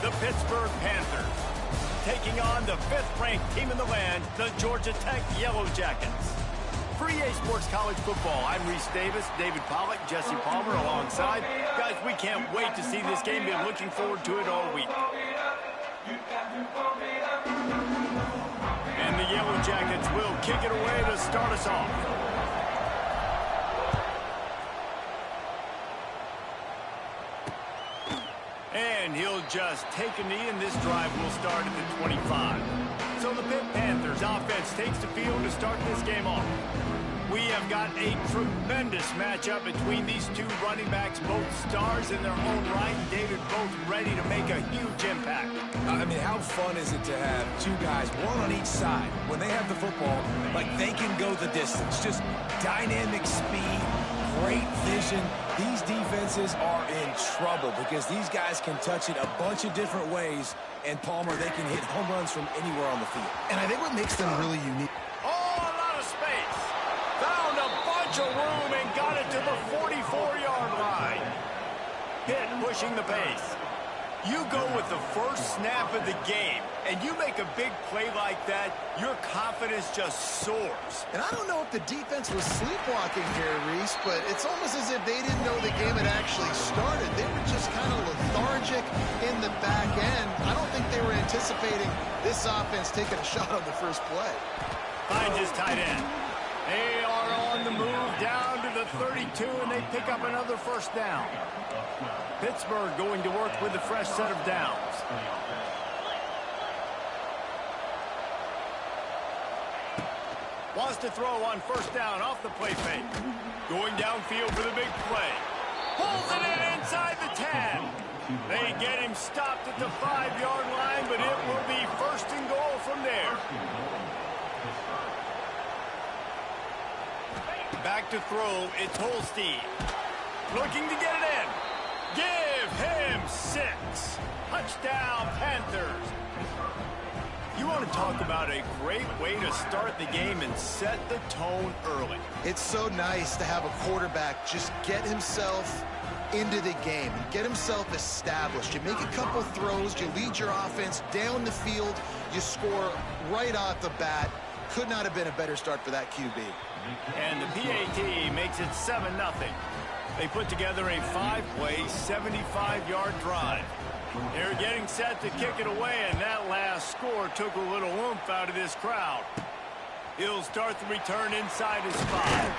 the Pittsburgh Panthers, taking on the 5th-ranked team in the land, the Georgia Tech Yellow Jackets. For EA Sports College Football, I'm Reese Davis, David Pollack, Jesse Palmer alongside. Guys, we can't wait to see this game. Been looking forward to it all week. And the Yellow Jackets will kick it away to start us off. And he'll just take a knee, and this drive will start at the 25. So the Pitt Panthers offense takes the field to start this game off. We have got a tremendous matchup between these two running backs, both stars in their own right. David, both ready to make a huge impact. I mean, how fun is it to have two guys, one on each side, when they have the football, like they can go the distance. Just dynamic speed, great vision. These defenses are in trouble because these guys can touch it a bunch of different ways, and Palmer, they can hit home runs from anywhere on the field. And I think what makes them really unique. Oh, a lot of space. Found a bunch of room and got it to the 44-yard line. Pitt pushing the pace. You go with the first snap of the game, and you make a big play like that, your confidence just soars. And I don't know if the defense was sleepwalking here, Reese, but it's almost as if they didn't know the game had actually started. They were just kind of lethargic in the back end. I don't think they were anticipating this offense taking a shot on the first play. Finds his tight end. They are on the move down to the 32, and they pick up another first down. Pittsburgh going to work with a fresh set of downs. Wants to throw on first down off the play fake. Going downfield for the big play. Pulls it in inside the 10. They get him stopped at the 5-yard line, but it will be first and goal from there. Back to throw, it's Holstein. Looking to get it in. Give him 6. Touchdown, Panthers. You want to talk about a great way to start the game and set the tone early. It's so nice to have a quarterback just get himself into the game and get himself established. You make a couple throws, you lead your offense down the field, you score right off the bat. Could not have been a better start for that QB. And the PAT makes it 7-0. They put together a 5-play, 75-yard drive. They're getting set to kick it away, and that last score took a little oomph out of this crowd. He'll start the return inside his 5.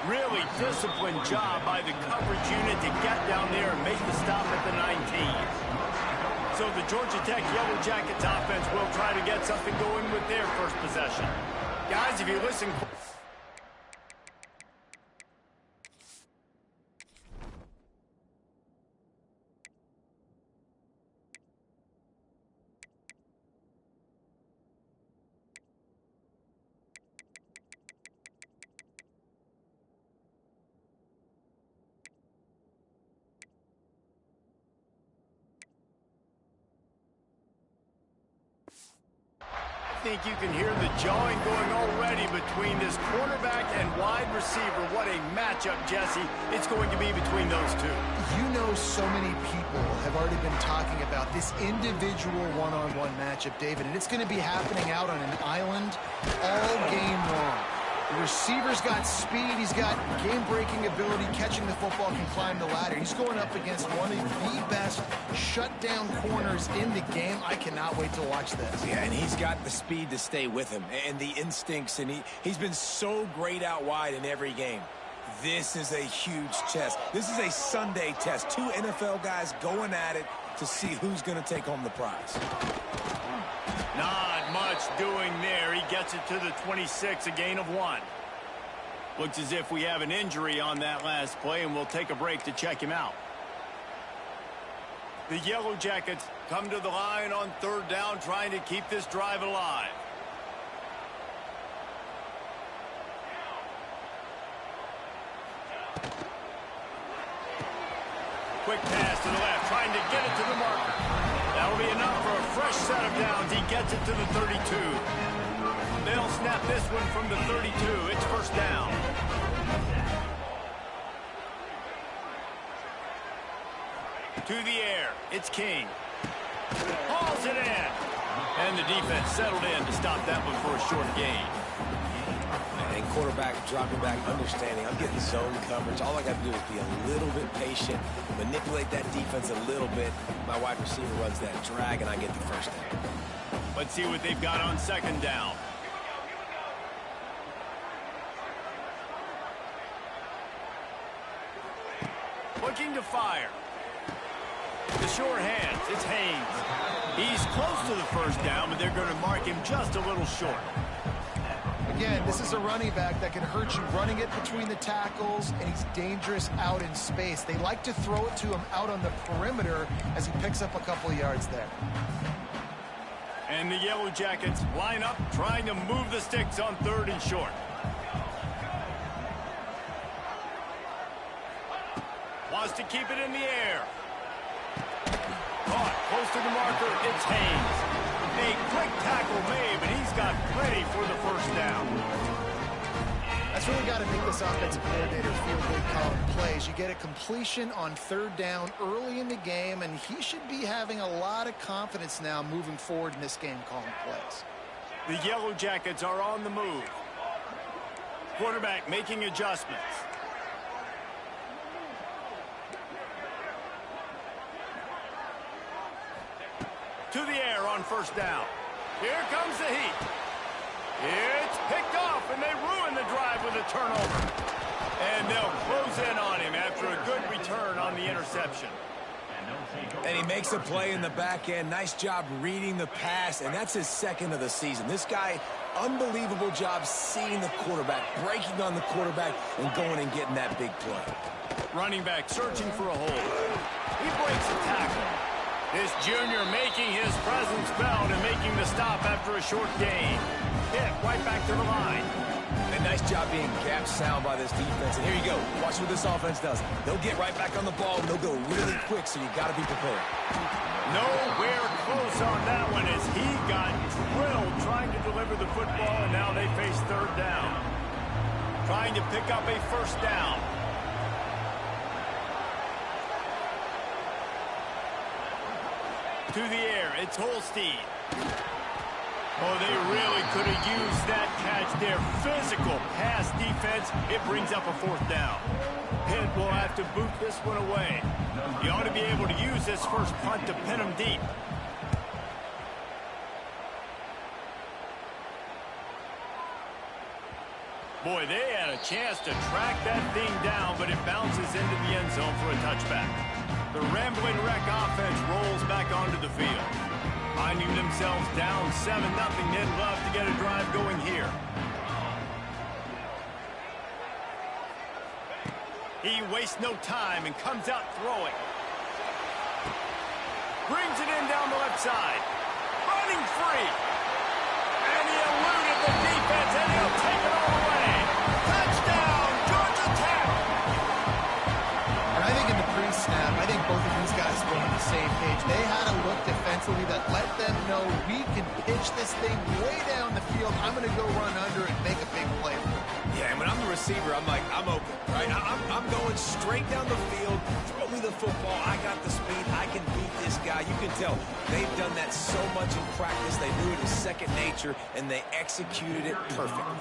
Really disciplined job by the coverage unit to get down there and make the stop at the 19. So the Georgia Tech Yellow Jackets offense will try to get something going with their first possession. Guys, if you listen... I think you can hear the jawing going already between this quarterback and wide receiver. What a matchup, Jesse, it's going to be between those two. You know, so many people have already been talking about this individual one-on-one matchup, David, and it's going to be happening out on an island all game long. The receiver's got speed, he's got game-breaking ability, catching the football, can climb the ladder. He's going up against one of the best shutdown corners in the game. I cannot wait to watch this. Yeah, and he's got the speed to stay with him and the instincts, and he's been so great out wide in every game. This is a huge test. This is a Sunday test. Two NFL guys going at it to see who's going to take home the prize. Not much doing there. He gets it to the 26, a gain of 1. Looks as if we have an injury on that last play, and we'll take a break to check him out. The Yellow Jackets come to the line on third down, trying to keep this drive alive. Quick pass to the left, trying to get it to the marker. That'll be enough for a fresh set of downs. He gets it to the 32. They'll snap this one from the 32. It's first down. To the air. It's King. Hauls it in. And the defense settled in to stop that one for a short gain. And quarterback dropping back, understanding I'm getting zone coverage. All I got to do is be a little bit patient, manipulate that defense a little bit. My wide receiver runs that drag, and I get the first down. Let's see what they've got on second down. Looking to fire. The short hands. It's Haynes. He's close to the first down, but they're going to mark him just a little short. Again, this is a running back that can hurt you running it between the tackles, and he's dangerous out in space. They like to throw it to him out on the perimeter as he picks up a couple of yards there. And the Yellow Jackets line up, trying to move the sticks on 3rd and short. Wants to keep it in the air. Caught close to the marker. It's Haynes. A quick tackle made, but he's got plenty for the first down. That's really got to make this offensive coordinator feel good calling plays. You get a completion on 3rd down early in the game, and he should be having a lot of confidence now moving forward in this game calling plays. The Yellow Jackets are on the move. Quarterback making adjustments. To the air on first down. Here comes the heat. It's picked off, and they ruin the drive with a turnover. And they'll close in on him after a good return on the interception. And he makes a play in the back end. Nice job reading the pass, and that's his 2nd of the season. This guy, unbelievable job seeing the quarterback, breaking on the quarterback, and going and getting that big play. Running back searching for a hole. He breaks a tackle. This junior making his presence felt and making the stop after a short gain. Hit right back to the line. And nice job being gap sound by this defense. And here you go. Watch what this offense does. They'll get right back on the ball, and they'll go really quick, so you got to be prepared. Nowhere close on that one as he got drilled trying to deliver the football, and now they face 3rd down. Trying to pick up a first down. To the air, it's Holstein. Oh, they really could have used that catch there. Physical pass defense. It brings up a 4th down. Pitt will have to boot this one away. You ought to be able to use this first punt to pin them deep. Boy, they had a chance to track that thing down, but it bounces into the end zone for a touchback. The Rambling Wreck offense rolls back onto the field. Finding themselves down 7-0, they'd love to get a drive going here. He wastes no time and comes out throwing. Brings it in down the left side. Running free. And he eluded the defense, and he'll take it all away. Touchdown, Georgia Tech! And I think in the pre-snap, I think both of these guys were on the same page. They had a look defensively that let them know we can pitch this thing way down the field. I'm going to go run under and make a big play for it. Yeah, and when I'm the receiver, I'm like, I'm open, right? I'm going straight down the field. Throw me the football. I got the speed. I can beat this guy. You can tell they've done that so much in practice. They knew it was second nature, and they executed it perfectly.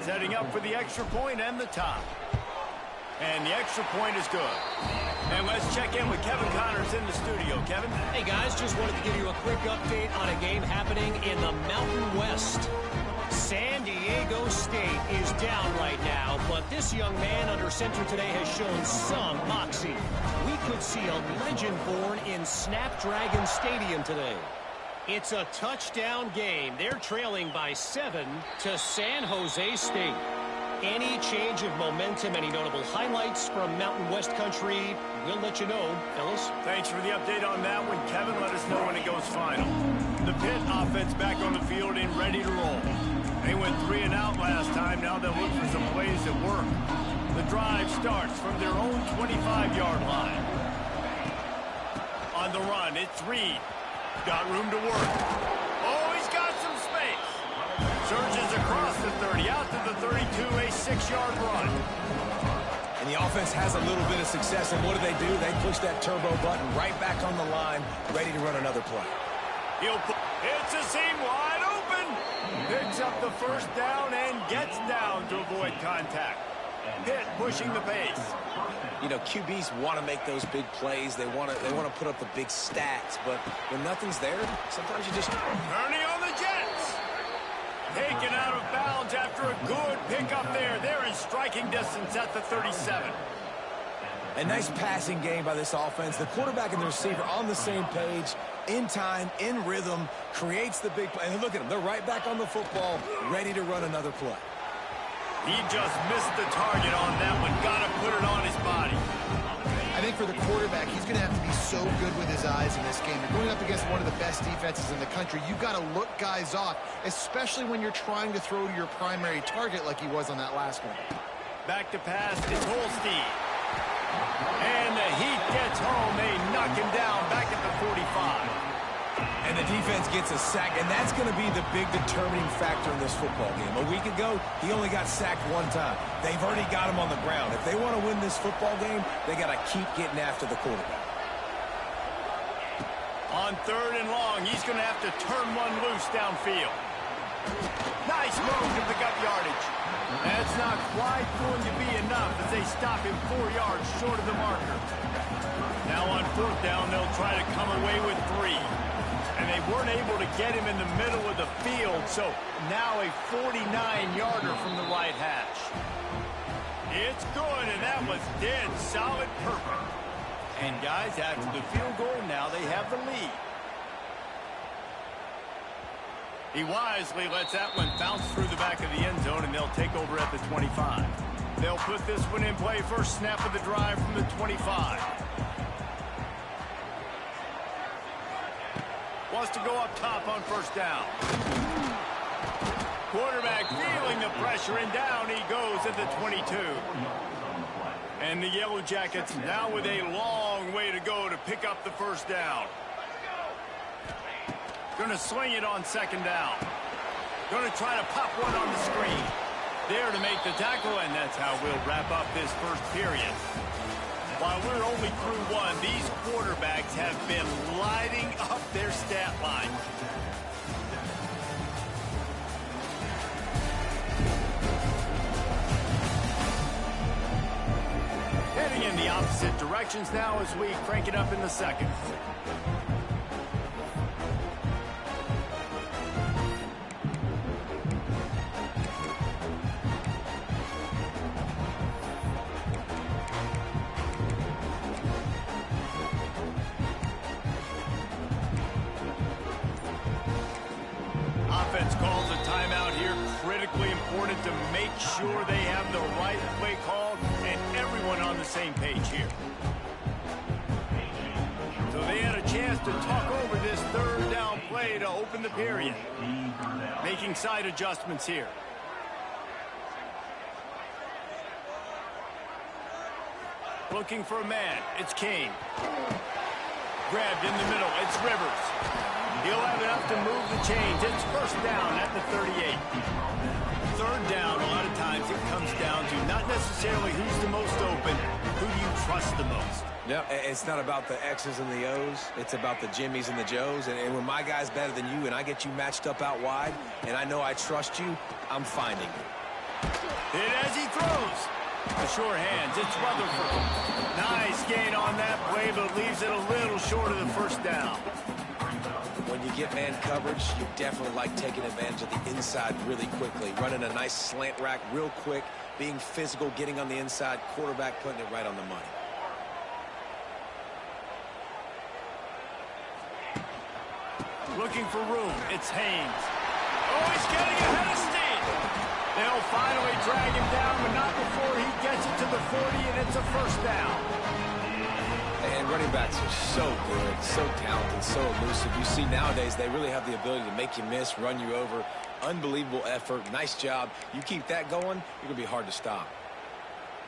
Setting up for the extra point and the top. And the extra point is good. And let's check in with Kevin Connors in the studio. Kevin? Hey, guys, just wanted to give you a quick update on a game happening in the Mountain West. San Diego State is down right now, but this young man under center today has shown some moxie. We could see a legend born in Snapdragon Stadium today. It's a touchdown game. They're trailing by 7 to San Jose State. Any change of momentum, any notable highlights from Mountain West country, we'll let you know, fellas. Thanks for the update on that one, Kevin. Let us know when it goes final. The Pitt offense back on the field and ready to roll. They went 3 and out last time. Now they'll look for some plays that work. The drive starts from their own 25-yard line. On the run, it's Reed. Got room to work. Oh, he's got some space. Surges across the 30, out to the 32, a 6-yard run. And the offense has a little bit of success, and what do? They push that turbo button right back on the line, ready to run another play. It's a seam wide open. Picks up the first down and gets down to avoid contact. Pitt pushing the pace. You know, QBs want to make those big plays. They want to put up the big stats, but when nothing's there, sometimes you just... Turning on the Jets. Taken out of bounds after a good pickup there. They're in striking distance at the 37. A nice passing game by this offense. The quarterback and the receiver on the same page, in time, in rhythm, creates the big play. And look at them. They're right back on the football, ready to run another play. He just missed the target on that one. Got to put it on his body. I think for the quarterback, he's going to have to be so good with his eyes in this game. You're going up against one of the best defenses in the country. You've got to look guys off, especially when you're trying to throw to your primary target like he was on that last one. Back to pass is Holstein. And the Heat gets home. They knock him down back at the 45. And the defense gets a sack, and that's going to be the big determining factor in this football game. A week ago, he only got sacked one time. They've already got him on the ground. If they want to win this football game, they got to keep getting after the quarterback. On 3rd and long, he's going to have to turn one loose downfield. Nice move to pick up yardage. That's not quite going to be enough as they stop him 4 yards short of the marker. Now on 4th down, they'll try to come away with 3. And they weren't able to get him in the middle of the field, so now a 49-yarder from the right hash. It's good, and that was dead solid perfect. And guys, after the field goal, now they have the lead. He wisely lets that one bounce through the back of the end zone, and they'll take over at the 25. They'll put this one in play first snap of the drive from the 25. Wants to go up top on 1st down. Quarterback feeling the pressure, and down he goes at the 22. And the Yellow Jackets now with a long way to go to pick up the 1st down. Going to swing it on 2nd down. Going to try to pop one on the screen. There to make the tackle, and that's how we'll wrap up this first period. While we're only through one, these quarterbacks have been lighting up their stat line. Heading in the opposite directions now as we crank it up in the 2nd. Offense calls a timeout here. Critically important to make sure they have the right play called and everyone on the same page here. So they had a chance to talk over this 3rd down play to open the period. Making side adjustments here. Looking for a man. It's Kane. Grabbed in the middle. It's Rivers. He'll have enough to move the chains. It's 1st down at the 38. 3rd down, a lot of times it comes down to not necessarily who's the most open, who do you trust the most. Yeah, it's not about the X's and the O's. It's about the Jimmies and the Joes. And when my guy's better than you and I get you matched up out wide and I know I trust you, I'm finding you. Hit as he throws. The sure hands. It's Rutherford. Nice gain on that play, but leaves it a little short of the 1st down. When you get man coverage, you definitely like taking advantage of the inside really quickly. Running a nice slant rack real quick, being physical, getting on the inside, quarterback putting it right on the money. Looking for room. It's Haynes. Oh, he's getting ahead of steam. They'll finally drag him down, but not before he gets it to the 40, and it's a 1st down. And running backs are so good, so talented, so elusive. You see nowadays they really have the ability to make you miss, run you over. Unbelievable effort. Nice job. You keep that going, you're going to be hard to stop.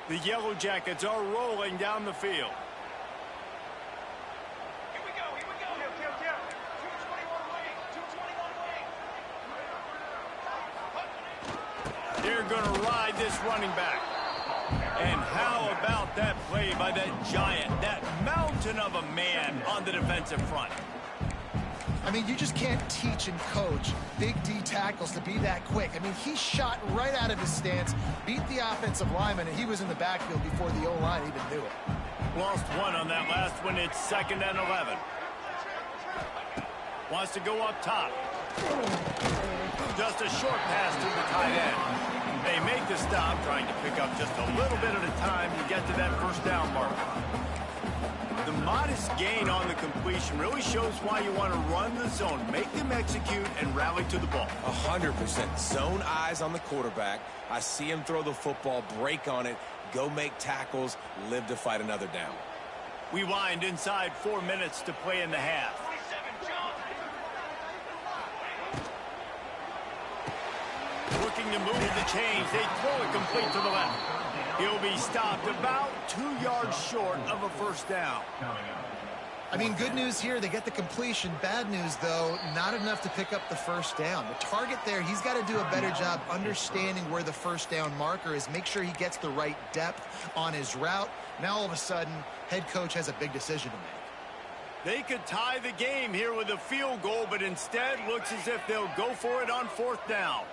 The Yellow Jackets are rolling down the field. Here we go. 221 wing. They're going to ride this running back. And how about that play by that giant, that mountain of a man on the defensive front? I mean, you just can't teach and coach big D tackles to be that quick. I mean, he shot right out of his stance, beat the offensive lineman, and he was in the backfield before the O-line even knew it. Lost one on that last one. It's 2nd and 11. Wants to go up top. Just a short pass to the tight end. They make the stop, trying to pick up just a little bit at a time to get to that first down marker. The modest gain on the completion really shows why you want to run the zone, make them execute, and rally to the ball. 100%. Zone eyes on the quarterback. I see him throw the football, break on it, go make tackles, live to fight another down. We wind inside 4 minutes to play in the half. Looking to move the chains. They throw it complete to the left. He'll be stopped about 2 yards short of a first down. I mean, good news here, they get the completion. Bad news, though, not enough to pick up the first down. The target there, he's got to do a better job understanding where the first down marker is, make sure he gets the right depth on his route. Now, all of a sudden, head coach has a big decision to make. They could tie the game here with a field goal, but instead looks as if they'll go for it on 4th down.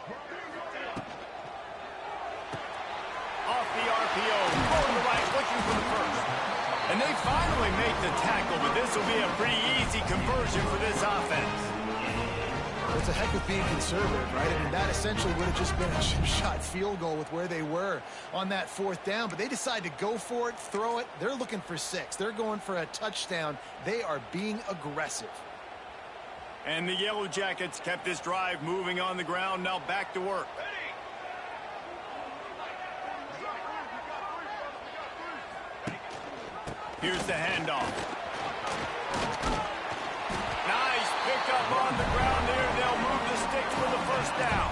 Off the RPO, going to the right, looking for the first. And they finally make the tackle, but this will be a pretty easy conversion for this offense. Well, it's a heck of being conservative, right? I mean, that essentially would have just been a chip-shot field goal with where they were on that 4th down, but they decide to go for it, throw it. They're looking for 6. They're going for a touchdown. They are being aggressive. And the Yellow Jackets kept this drive moving on the ground, now back to work. Here's the handoff. Nice pickup on the ground there. They'll move the sticks for the first down.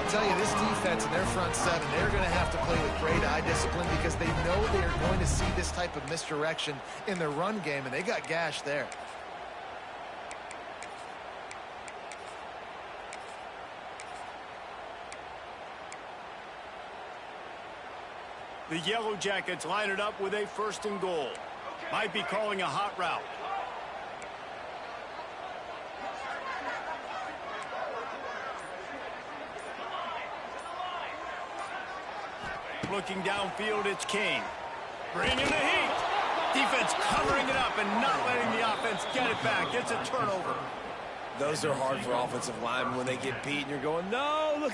I tell you, this defense and their front 7, they're going to have to play with great eye discipline because they know they are going to see this type of misdirection in their run game, and they got gashed there. The Yellow Jackets line it up with a 1st and goal. Might be calling a hot route. Looking downfield, it's King. Bringing the heat. Defense covering it up and not letting the offense get it back. It's a turnover. Those are hard for offensive linemen when they get beat and you're going, no, look.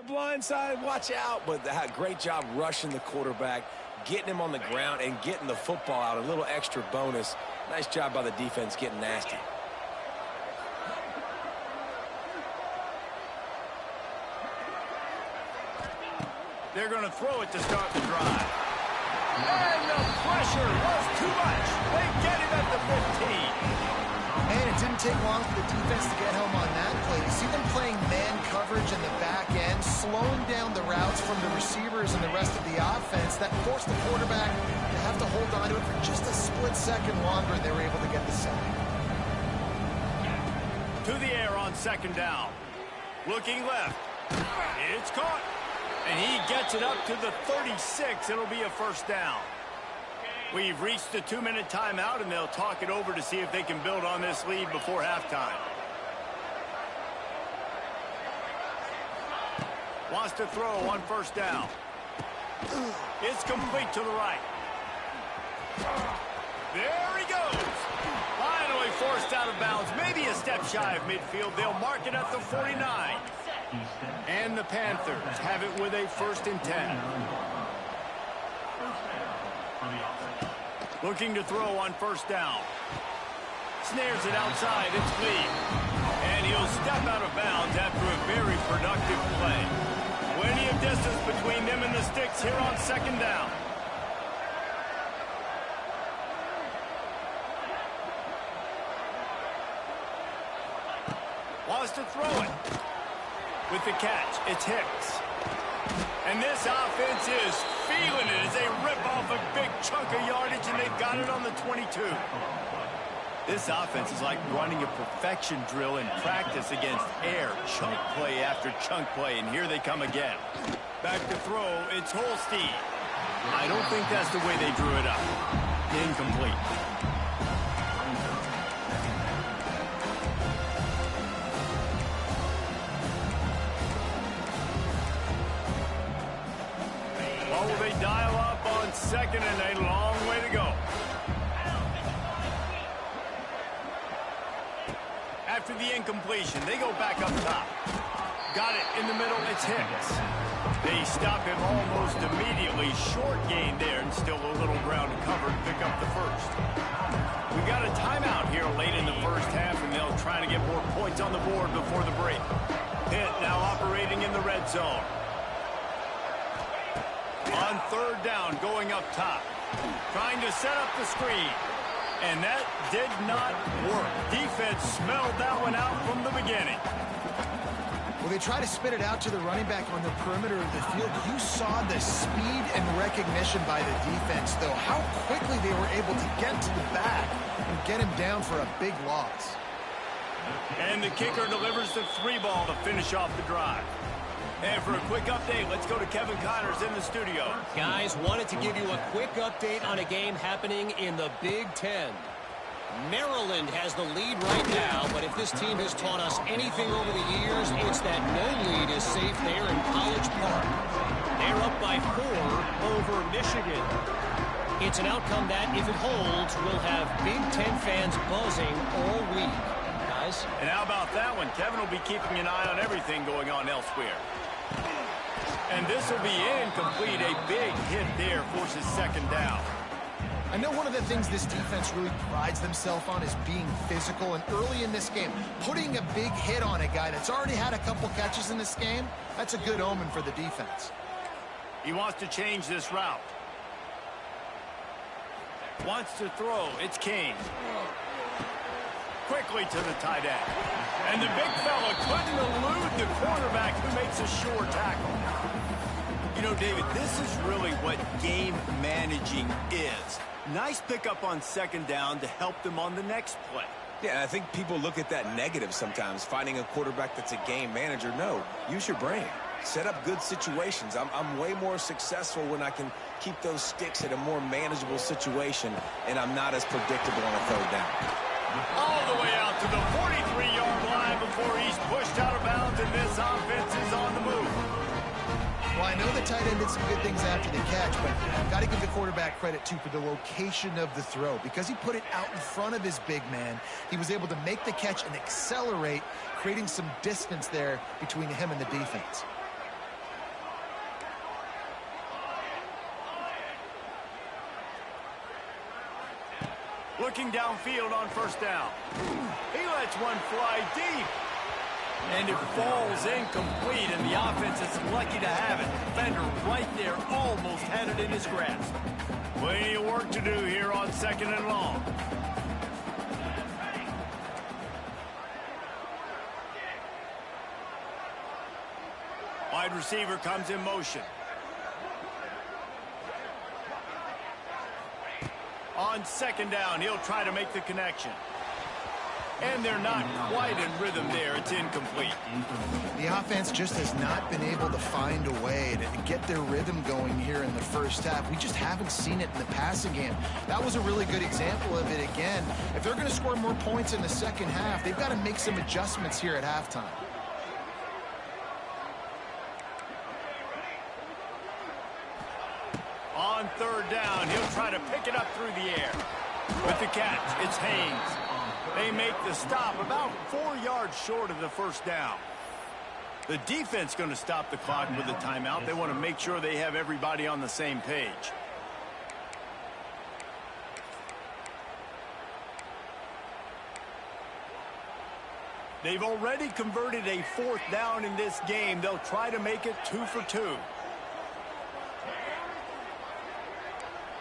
Blindside, watch out. But great job rushing the quarterback, getting him on the ground, and getting the football out. A little extra bonus. Nice job by the defense getting nasty. They're going to throw it to start the drive. And the pressure was too much. They get it at the 15. And it didn't take long for the defense to get home on that play. You see them playing man coverage in the back end, slowing down the routes from the receivers and the rest of the offense. That forced the quarterback to have to hold on to it for just a split second longer, and they were able to get the sack. To the air on 2nd down. Looking left. It's caught. And he gets it up to the 36. It'll be a first down. We've reached the 2-minute timeout, and they'll talk it over to see if they can build on this lead before halftime. Wants to throw on 1st down. It's complete to the right. There he goes. Finally forced out of bounds. Maybe a step shy of midfield. They'll mark it at the 49. And the Panthers have it with a 1st and 10. Looking to throw on 1st down. Snares it outside. It's clean. And he'll step out of bounds after a very productive play. Plenty of distance between them and the sticks here on 2nd down. Wants to throw it. With the catch, it's Hicks. And this offense is feeling it as they rip off a big chunk of yardage, and they've got it on the 22. This offense is like running a perfection drill in practice against air, chunk play after chunk play, and here they come again. Back to throw, it's Holstein. I don't think that's the way they drew it up. Incomplete. What will they dial up on second, and a long way to go. After the incompletion, they go back up top. Got it in the middle, it's Hicks. They stop him almost immediately. Short gain there, and still a little ground to cover to pick up the first. We've got a timeout here late in the first half, and they'll try to get more points on the board before the break. Pitt now operating in the red zone. On third down, going up top. Trying to set up the screen. And that did not work. Defense smelled that one out from the beginning. Well, they try to spit it out to the running back on the perimeter of the field. You saw the speed and recognition by the defense, though. How quickly they were able to get to the back and get him down for a big loss. And the kicker delivers the 3-ball to finish off the drive. And for a quick update, let's go to Kevin Connors in the studio. Guys, wanted to give you a quick update on a game happening in the Big Ten. Maryland has the lead right now, but if this team has taught us anything over the years, it's that no lead is safe there in College Park. They're up by 4 over Michigan. It's an outcome that, if it holds, will have Big Ten fans buzzing all week. Guys? And how about that one? Kevin will be keeping an eye on everything going on elsewhere. And this will be incomplete. A big hit there forces second down. I know one of the things this defense really prides themselves on is being physical, and early in this game, putting a big hit on a guy that's already had a couple catches in this game, that's a good omen for the defense. He wants to change this route. Wants to throw. It's King. Quickly to the tight end. And the big fella couldn't elude the quarterback who makes a sure tackle. You know, David, this is really what game managing is. Nice pickup on second down to help them on the next play. Yeah, I think people look at that negative sometimes, finding a quarterback that's a game manager. No, use your brain. Set up good situations. I'm way more successful when I can keep those sticks at a more manageable situation, and I'm not as predictable on a third down. All the way out to the 43-yard line before he's pushed out of bounds, and this offense is on the move. Well, I know the tight end did some good things after the catch, but I've got to give the quarterback credit, too, for the location of the throw. Because he put it out in front of his big man, he was able to make the catch and accelerate, creating some distance there between him and the defense. Looking downfield on first down. He lets one fly deep. And it falls incomplete, and the offense is lucky to have it. Defender right there almost had it in his grasp. Plenty of work to do here on second and long. Wide receiver comes in motion. On second down, he'll try to make the connection. And they're not quite in rhythm there. It's incomplete. The offense just has not been able to find a way to get their rhythm going here in the first half. We just haven't seen it in the passing game. That was a really good example of it again. If they're going to score more points in the second half, they've got to make some adjustments here at halftime. On third down, he'll try to pick it up through the air. With the catch, it's Haynes. They make the stop about 4 yards short of the first down. The defense going to stop the clock with a timeout. They want to make sure they have everybody on the same page. They've already converted a 4th down in this game. They'll try to make it 2 for 2.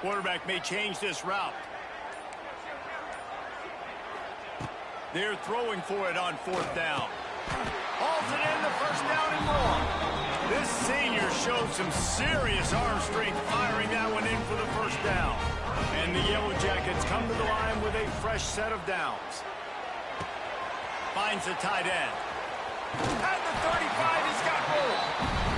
Quarterback may change this route. They're throwing for it on 4th down. Hauls it in, the first down and more. This senior showed some serious arm strength firing that one in for the first down. And the Yellow Jackets come to the line with a fresh set of downs. Finds the tight end. At the 35, he's got room.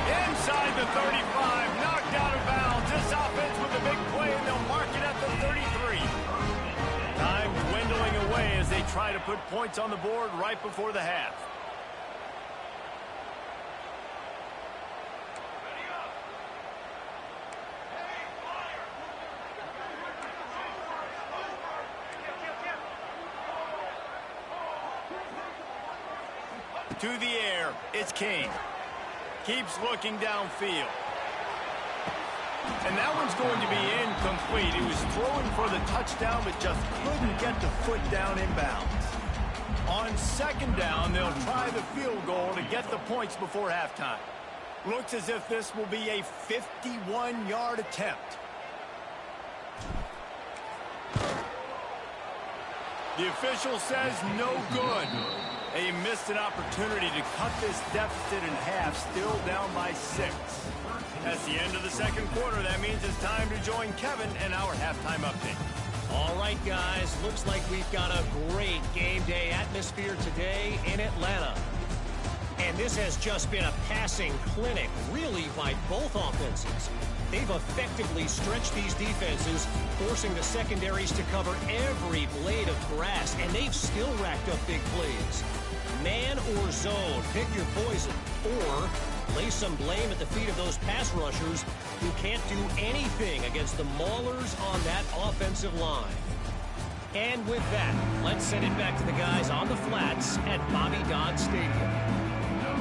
Inside the 35, knocked out of bounds. This offense with a big play, and they'll mark it at the 33. Time dwindling away as they try to put points on the board right before the half. To the air, it's King. Keeps looking downfield. And that one's going to be incomplete. He was throwing for the touchdown, but just couldn't get the foot down inbounds. On second down, they'll try the field goal to get the points before halftime. Looks as if this will be a 51-yard attempt. The official says no good. They missed an opportunity to cut this deficit in half, still down by 6. That's the end of the second quarter. That means it's time to join Kevin and our halftime update. All right, guys, looks like we've got a great game day atmosphere today in Atlanta. And this has just been a passing clinic, really, by both offenses. They've effectively stretched these defenses, forcing the secondaries to cover every blade of grass, and they've still racked up big plays. Man or zone, pick your poison, or lay some blame at the feet of those pass rushers who can't do anything against the maulers on that offensive line. And with that, let's send it back to the guys on the flats at Bobby Dodd Stadium.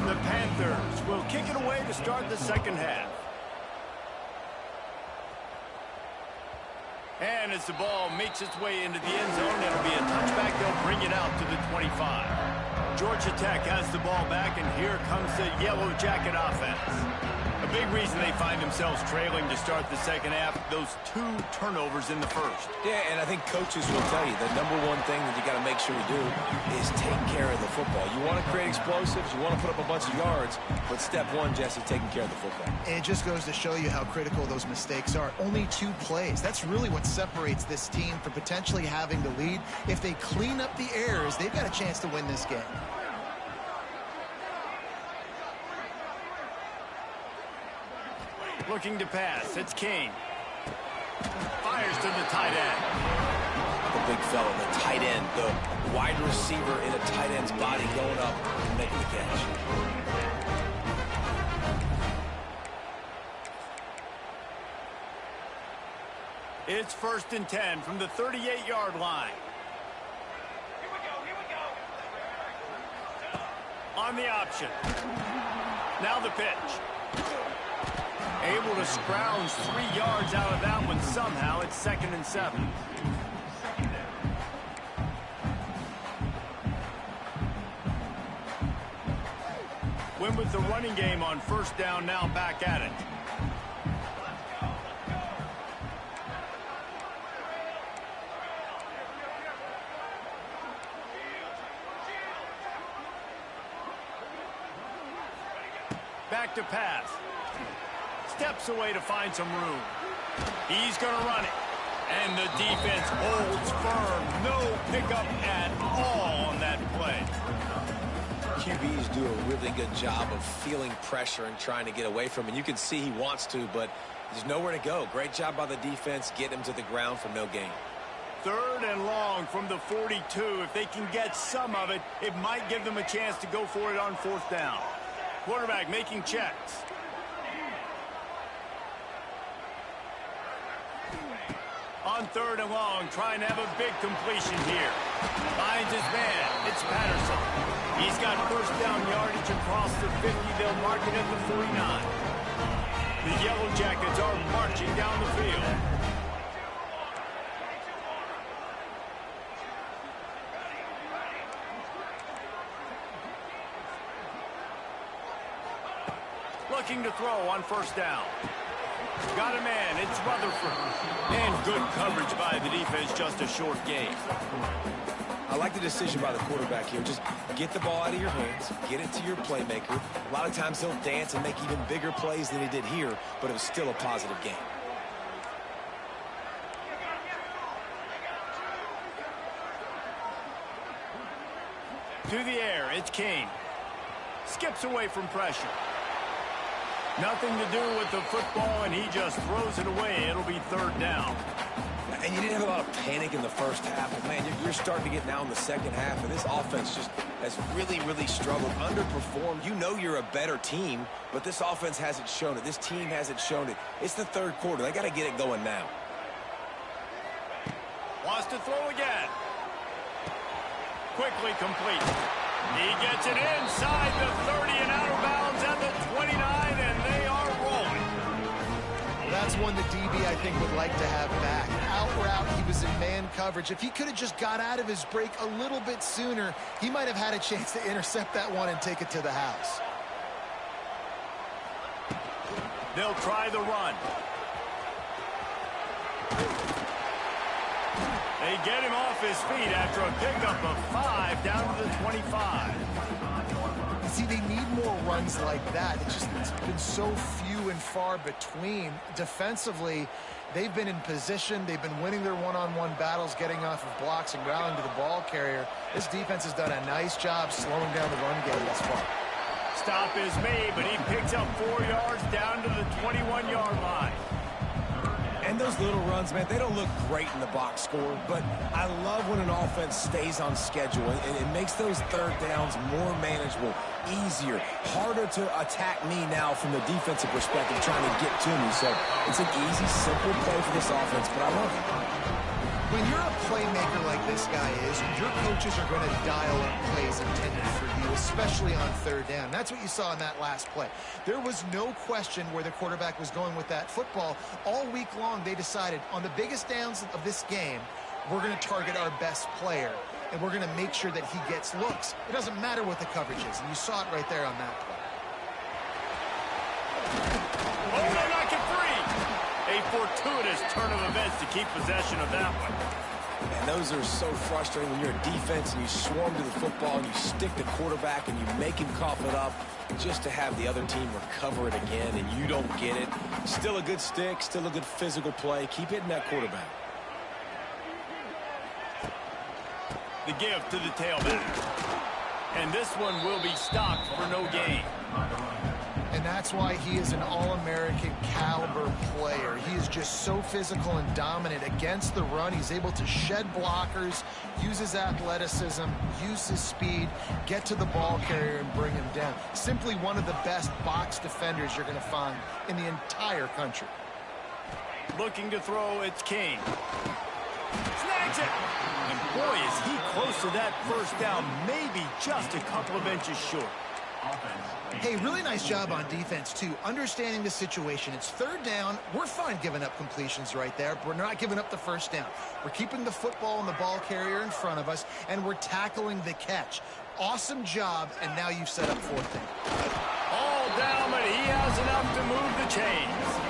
The Panthers will kick it away to start the second half. And as the ball makes its way into the end zone, it'll be a touchback. They'll bring it out to the 25. Georgia Tech has the ball back, and here comes the Yellow Jacket offense. A big reason they find themselves trailing to start the second half, those 2 turnovers in the first. Yeah, and I think coaches will tell you the number one thing that you got to make sure you do is take care of the football. You want to create explosives, you want to put up a bunch of yards, but step one, Jesse, taking care of the football. And it just goes to show you how critical those mistakes are. Only 2 plays. That's really what separates this team from potentially having the lead. If they clean up the errors, they've got a chance to win this game. Looking to pass, it's King. Fires to the tight end. The big fella, the tight end, the wide receiver in a tight end's body going up and making the catch. It's 1st and 10 from the 38-yard line. Here we go. On the option. Now the pitch. Able to scrounge 3 yards out of that one somehow. It's 2nd and 7. Win with the running game on 1st down, now back at it. Back to pass. Steps away to find some room. He's going to run it. And the defense holds firm. No pickup at all on that play. QBs do a really good job of feeling pressure and trying to get away from it. You can see he wants to, but there's nowhere to go. Great job by the defense getting him to the ground for no gain. 3rd and long from the 42. If they can get some of it, it might give them a chance to go for it on 4th down. Quarterback making checks. On 3rd and long, trying to have a big completion here. Finds his man. It's Patterson. He's got 1st down yardage across the 50. They'll mark it at the 49. The Yellow Jackets are marching down the field. Looking to throw on 1st down. Got a man, it's Rutherford. And good coverage by the defense, just a short gain. I like the decision by the quarterback here. Just get the ball out of your hands, get it to your playmaker. A lot of times he'll dance and make even bigger plays than he did here, but it was still a positive game. To the air, it's Kane. Skips away from pressure. Nothing to do with the football, and he just throws it away. It'll be third down. And you didn't have a lot of panic in the first half, but man, you're starting to get now in the second half, and this offense just has really, really struggled, underperformed. You know you're a better team, but this offense hasn't shown it. This team hasn't shown it. It's the third quarter. They got to get it going now. Wants to throw again. Quickly complete. He gets it inside the 30 and out of bounds at the 29, and they are rolling. That's one the DB, I think, would like to have back. Out route, he was in man coverage. If he could have just got out of his break a little bit sooner, he might have had a chance to intercept that one and take it to the house. They'll try the run. They get him off his feet after a pickup of 5 down to the 25. See, they need more runs like that. It's been so few and far between. Defensively, they've been in position. They've been winning their one-on-one battles, getting off of blocks and rallying to the ball carrier. This defense has done a nice job slowing down the run game thus far. Stop is made, but he picks up 4 yards down to the 21-yard line. And those little runs, man, they don't look great in the box score, but I love when an offense stays on schedule, and it makes those third downs more manageable, easier, harder to attack me now from the defensive perspective trying to get to me. So it's an easy, simple play for this offense, but I love it. When you're a playmaker like this guy is, your coaches are going to dial up plays intended for you, especially on third down. That's what you saw in that last play. There was no question where the quarterback was going with that football. All week long, they decided on the biggest downs of this game, we're going to target our best player, and we're going to make sure that he gets looks. It doesn't matter what the coverage is, and you saw it right there on that play. Oh, they're not get free. A fortuitous turn of events to keep possession of that one. And those are so frustrating when you're a defense and you swarm to the football and you stick the quarterback and you make him cough it up just to have the other team recover it again and you don't get it. Still a good stick, still a good physical play. Keep hitting that quarterback. The give to the tailback. And this one will be stopped for no gain. And that's why he is an All-American caliber player. He is just so physical and dominant against the run. He's able to shed blockers, use his athleticism, use his speed, get to the ball carrier and bring him down. Simply one of the best box defenders you're going to find in the entire country. Looking to throw, it's Kane. Snags it! And boy, is he close to that first down, maybe just a couple of inches short. Hey, really nice job on defense, too. Understanding the situation. It's third down. We're fine giving up completions right there. We're not giving up the first down. We're keeping the football and the ball carrier in front of us, and we're tackling the catch. Awesome job, and now you've set up fourth down. All down, but he has enough to move the chains.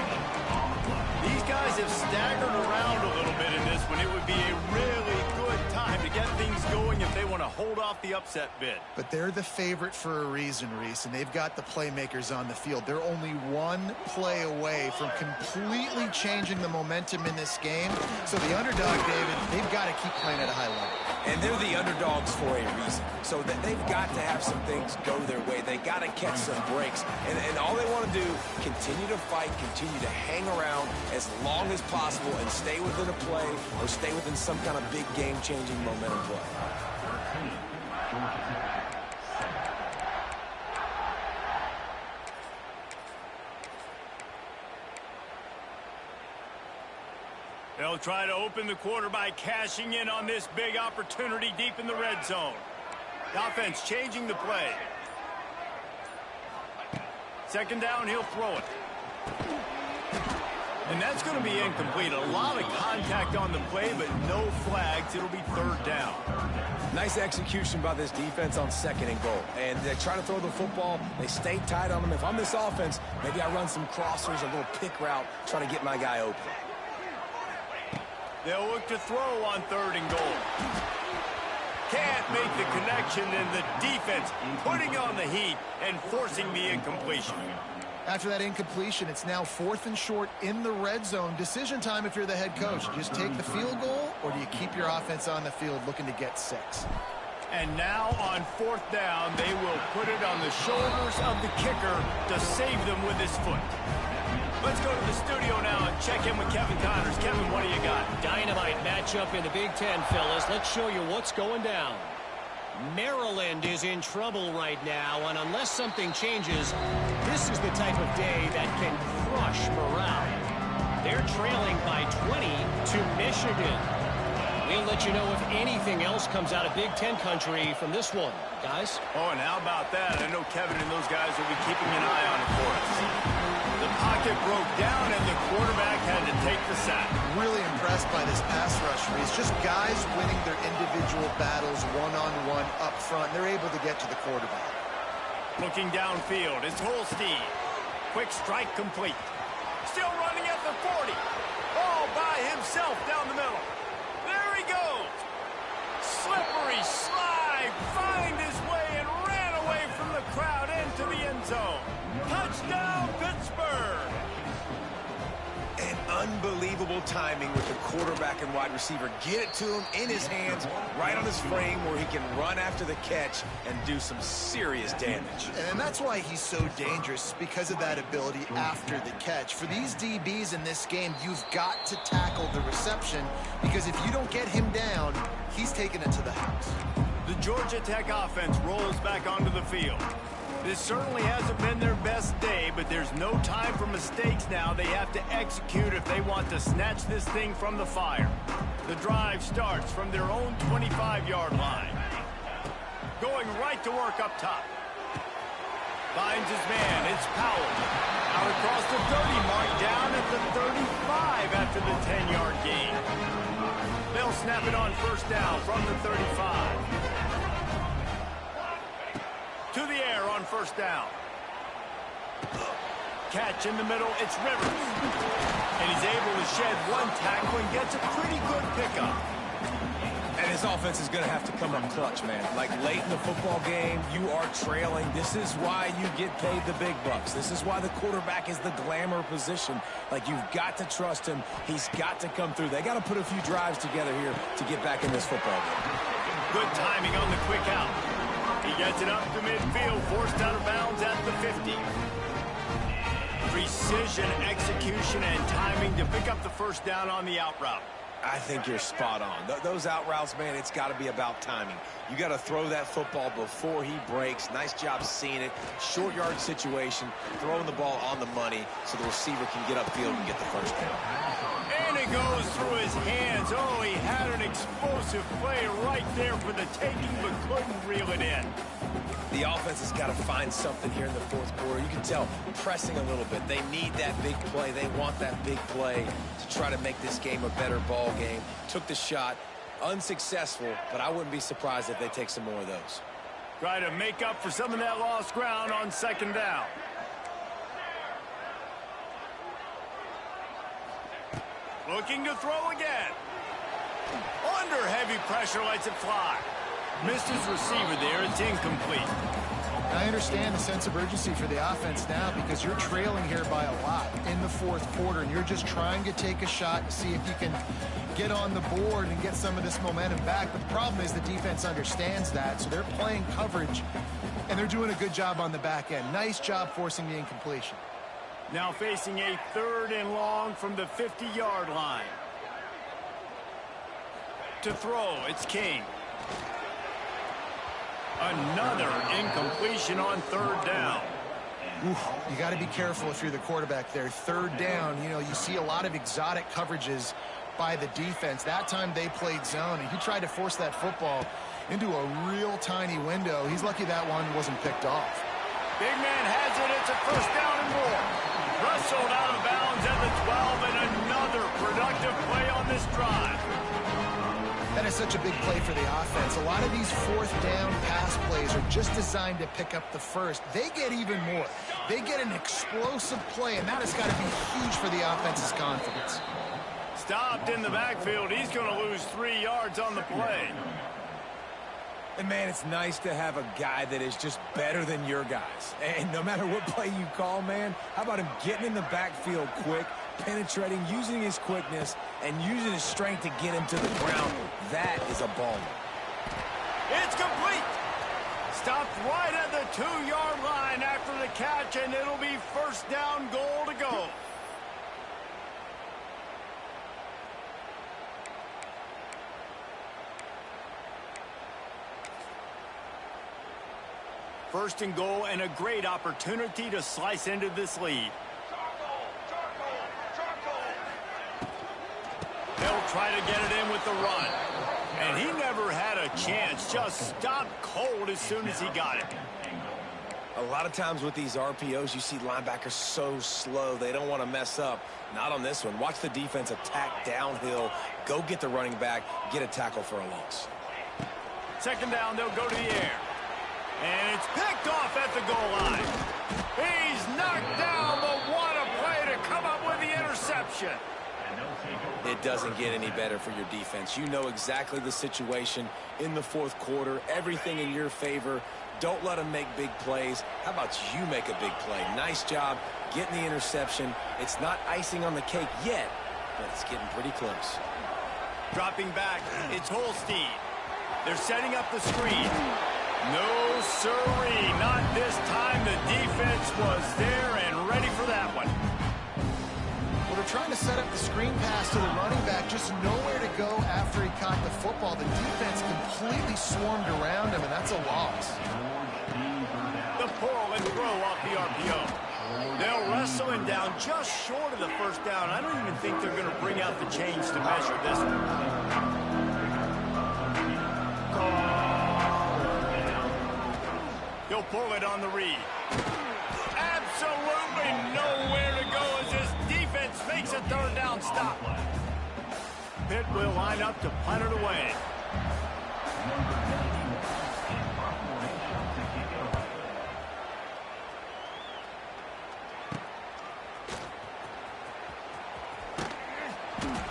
These guys have staggered around a little bit in this one. It would be a really good time to get things going if they want to hold off the upset bid. But they're the favorite for a reason, Reese, and they've got the playmakers on the field. They're only one play away from completely changing the momentum in this game. So the underdog, David, they've got to keep playing at a high level. And they're the underdogs for a reason. So that they've got to have some things go their way. They got to catch some breaks. And all they want to do, continue to fight, continue to hang around as long as possible and stay within a play or stay within some kind of big game-changing momentum play. They'll try to open the quarter by cashing in on this big opportunity deep in the red zone. The offense changing the play. Second down, he'll throw it. And that's going to be incomplete. A lot of contact on the play, but no flags. It'll be third down. Nice execution by this defense on second and goal. And they try to throw the football. They stay tight on them. If I'm this offense, maybe I run some crossers, a little pick route, try to get my guy open. They'll look to throw on third and goal. Can't make the connection, and the defense putting on the heat and forcing the incompletion. After that incompletion, it's now 4th and short in the red zone. Decision time if you're the head coach. You just take the field goal, or do you keep your offense on the field looking to get 6? And now on 4th down, they will put it on the shoulders of the kicker to save them with his foot. Let's go to the studio now and check in with Kevin Connors. Kevin, what do you got? Dynamite matchup in the Big Ten, fellas. Let's show you what's going down. Maryland is in trouble right now, and unless something changes, this is the type of day that can crush morale. They're trailing by 20 to Michigan. We'll let you know if anything else comes out of Big Ten country from this one, guys. Oh, and how about that? I know Kevin and those guys will be keeping an eye on it for us. The pocket broke down, and the quarterback had to take the sack. Really impressed by this pass rush. It's just guys winning their individual battles one-on-one up front. They're able to get to the quarterback. Looking downfield, it's Holstein. Quick strike complete. Still running at the 40. All by himself down the middle. There he goes. Slippery slide. Find his way and ran away from the crowd into the end zone. Touchdown, Pittsburgh. And unbelievable timing with the quarterback and wide receiver. Get it to him in his hands, right on his frame where he can run after the catch and do some serious damage. And that's why he's so dangerous, because of that ability after the catch. For these DBs in this game, you've got to tackle the reception, because if you don't get him down, he's taking it to the house. The Georgia Tech offense rolls back onto the field. This certainly hasn't been their best day, but there's no time for mistakes now. They have to execute if they want to snatch this thing from the fire. The drive starts from their own 25-yard line. Going right to work up top. Finds his man. It's Powell. Out across the 30 mark, down at the 35 after the 10-yard gain. They'll snap it on 1st down from the 35. To the air on 1st down. Catch in the middle, it's Rivers. And he's able to shed one tackle and gets a pretty good pickup. And his offense is going to have to come up clutch, man. Like late in the football game, you are trailing. This is why you get paid the big bucks. This is why the quarterback is the glamour position. Like, you've got to trust him. He's got to come through. They got to put a few drives together here to get back in this football game. Good timing on the quick out. He gets it up to midfield, forced out of bounds at the 50. Precision, execution, and timing to pick up the 1st down on the out route. I think you're spot on. Those out routes, man, it's got to be about timing. You got to throw that football before he breaks. Nice job seeing it. Short yard situation, throwing the ball on the money so the receiver can get upfield and get the 1st down. And it goes through his hands. Oh, he had an explosive play right there for the taking, but couldn't reel it in. The offense has got to find something here in the 4th quarter. You can tell pressing a little bit. They need that big play. They want that big play to try to make this game a better ball game. Took the shot, unsuccessful, but I wouldn't be surprised if they take some more of those. Try to make up for some of that lost ground on 2nd down. Looking to throw again. Under heavy pressure, lets it fly. Missed his receiver there. It's incomplete. I understand the sense of urgency for the offense now, because you're trailing here by a lot in the 4th quarter, and you're just trying to take a shot to see if you can get on the board and get some of this momentum back. But the problem is the defense understands that, so they're playing coverage, and they're doing a good job on the back end. Nice job forcing the incompletion. Now facing a 3rd and long from the 50-yard line. To throw, it's King. Another incompletion on 3rd down. You got to be careful if you're the quarterback there. 3rd down, you know, you see a lot of exotic coverages by the defense. That time they played zone, and he tried to force that football into a real tiny window. He's lucky that one wasn't picked off. Big man has it. It's a 1st down and more. Wrestled out of bounds at the 12, and another productive play on this drive. That is such a big play for the offense. A lot of these 4th down pass plays are just designed to pick up the 1st. They get even more. They get an explosive play, and that has got to be huge for the offense's confidence. Stopped in the backfield. He's going to lose 3 yards on the play. And, man, it's nice to have a guy that is just better than your guys. And no matter what play you call, man, how about him getting in the backfield quick, penetrating, using his quickness, and using his strength to get him to the ground. That is a baller. It's complete. Stopped right at the 2-yard line after the catch, and it'll be first down goal to go. First and goal, and a great opportunity to slice into this lead. They'll try to get it in with the run. And he never had a chance. Just stopped cold as soon as he got it. A lot of times with these RPOs, you see linebackers so slow, they don't want to mess up. Not on this one. Watch the defense attack downhill, go get the running back, get a tackle for a loss. Second down, they'll go to the air. And it's picked off at the goal line. He's knocked down, but what a play to come up with the interception. It doesn't get any better for your defense. You know exactly the situation in the fourth quarter, everything in your favor. Don't let them make big plays. How about you make a big play? Nice job getting the interception. It's not icing on the cake yet, but it's getting pretty close. Dropping back, it's Holstein. They're setting up the screen. No, sirree, not this time. The defense was there and ready for that one. Well, they're trying to set up the screen pass to the running back, just nowhere to go after he caught the football. The defense completely swarmed around him, and that's a loss. The pull and throw off the RPO. They'll wrestle him down just short of the first down. I don't even think they're going to bring out the chains to measure this one. He'll pull it on the read. Absolutely nowhere to go as this defense makes a third down stop. Pitt will line up to punt it away.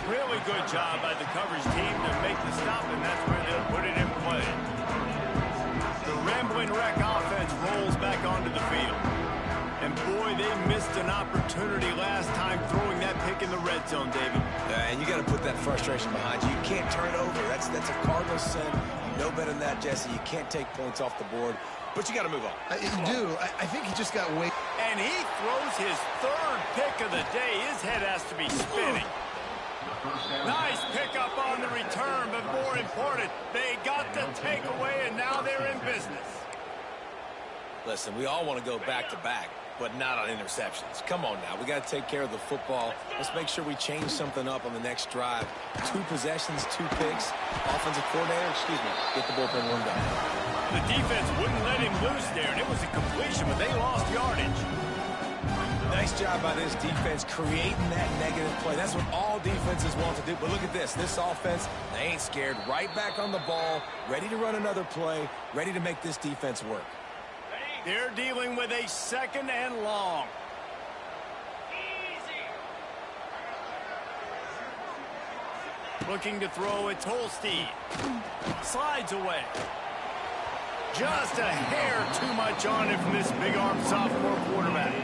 Really good job by the coverage team to make the stop, and that's where they'll put it in play. The rambling wreck offense rolls back onto the field. And boy, they missed an opportunity last time throwing that pick in the red zone, David. And you got to put that frustration behind you. You can't turn it over. That's a cardinal sin. You know better than that, Jesse. You can't take points off the board, but you got to move on. You do. I think he just got way. And he throws his third pick of the day. His head has to be spinning. Nice pickup on the return, but more important, they got the takeaway, and now they're in business. Listen, we all want to go back-to-back, but not on interceptions. Come on now. We got to take care of the football. Let's make sure we change something up on the next drive. 2 possessions, 2 picks. Offensive coordinator, get the bullpen one down. The defense wouldn't let him loose there, and it was a completion, but they lost yardage. Nice job by this defense creating that negative play. That's what all defenses want to do. But look at this. This offense, they ain't scared. Right back on the ball, ready to run another play, ready to make this defense work. They're dealing with a second and long. Looking to throw, it's Holstein. Slides away. Just a hair too much on it from this big-arm sophomore quarterback.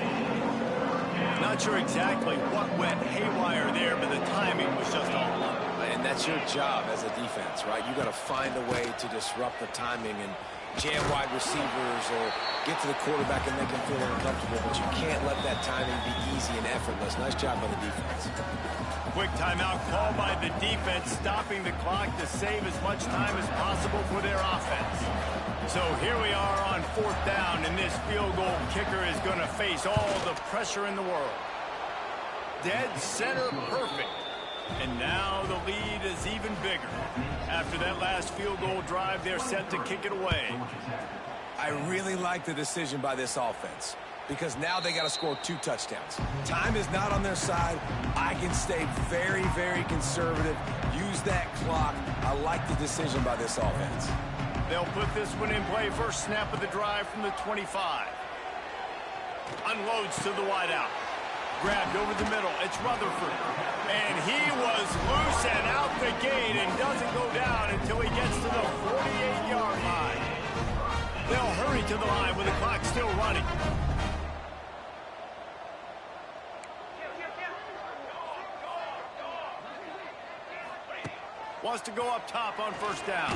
Not sure exactly what went haywire there, but the timing was just all wrong. And that's your job as a defense, right? You got to find a way to disrupt the timing and jam wide receivers or get to the quarterback and make him feel uncomfortable, but you can't let that timing be easy and effortless. Nice job by the defense. Quick timeout called by the defense, stopping the clock to save as much time as possible for their offense. So here we are on 4th down, and this field goal kicker is going to face all the pressure in the world. Dead center perfect. And now the lead is even bigger. After that last field goal drive, they're set to kick it away. I really like the decision by this offense because now they got to score 2 touchdowns. Time is not on their side. I can stay very, very conservative. Use that clock. I like the decision by this offense. They'll put this one in play. First snap of the drive from the 25. Unloads to the wideout. Grabbed over the middle. It's Rutherford. And he was loose and out the gate and doesn't go down until he gets to the 48-yard line. They'll hurry to the line with the clock still running. Wants to go up top on first down.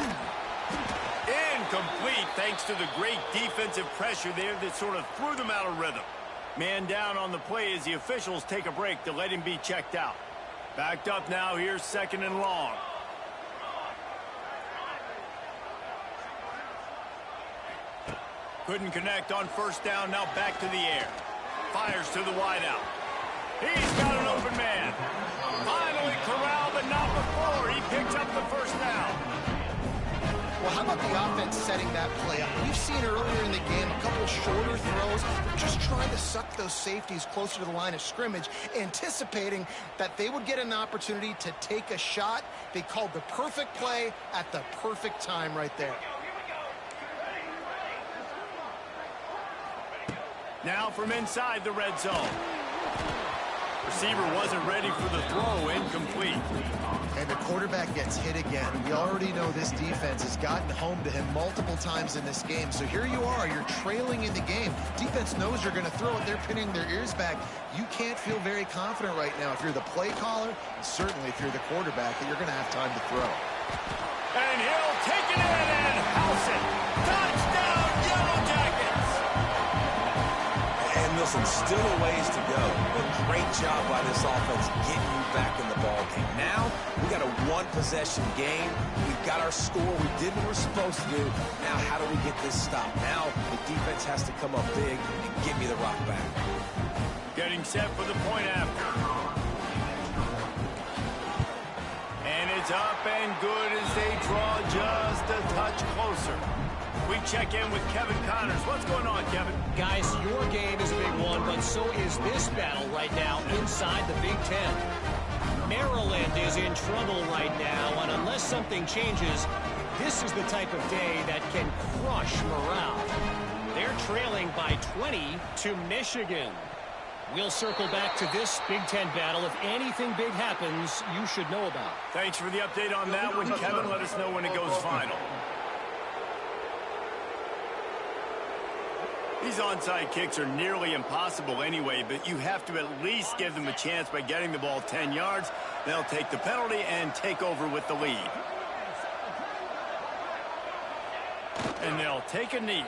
Incomplete thanks to the great defensive pressure there that sort of threw them out of rhythm. Man down on the play as the officials take a break to let him be checked out. Backed up now, here's 2nd and long. Couldn't connect on first down, now back to the air. Fires to the wideout. He's got an open man. Finally corralled, but not before. He picks up the first down. Well, how about the offense setting that play up? We've seen earlier in the game a couple shorter throws, just trying to suck those safeties closer to the line of scrimmage, anticipating that they would get an opportunity to take a shot. They called the perfect play at the perfect time right there. Now from inside the red zone. Receiver wasn't ready for the throw, incomplete. And the quarterback gets hit again. We already know this defense has gotten home to him multiple times in this game. So here you are, you're trailing in the game. Defense knows you're going to throw it. They're pinning their ears back. You can't feel very confident right now if you're the play caller, and certainly if you're the quarterback, that you're going to have time to throw. And he'll take it in and house it. Touchdown, Yellow Jackets! And listen, still a ways to go, but great job by this offense getting you back in the ball game. Now, we got a one-possession game. We've got our score. We did what we're supposed to do. Now, how do we get this stopped? Now, the defense has to come up big and give me the rock back. Getting set for the point after. And it's up and good as they draw just a touch closer. We check in with Kevin Connors. What's going on, Kevin? Guys, your game is a big one, but so is this battle right now inside the Big Ten. Maryland is in trouble right now, and unless something changes, this is the type of day that can crush morale. They're trailing by 20 to Michigan. We'll circle back to this Big Ten battle. If anything big happens, you should know about. Thanks for the update on that one, Kevin. Let us know when it goes final. These onside kicks are nearly impossible anyway, but you have to at least give them a chance by getting the ball 10 yards. They'll take the penalty and take over with the lead. And they'll take a knee.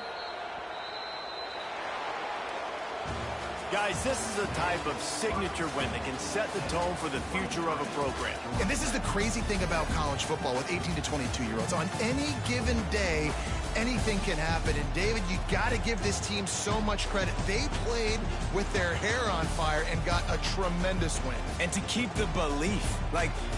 Guys, this is a type of signature win that can set the tone for the future of a program. And this is the crazy thing about college football with 18 to 22-year-olds. On any given day, anything can happen. And, David, you got to give this team so much credit. They played with their hair on fire and got a tremendous win. And to keep the belief,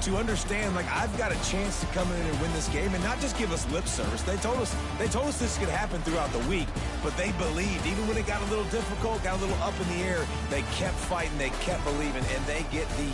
to understand, I've got a chance to come in and win this game and not just give us lip service. They told us this could happen throughout the week, but they believed. Even when it got a little difficult, got a little up in the air, they kept fighting, they kept believing, and they get the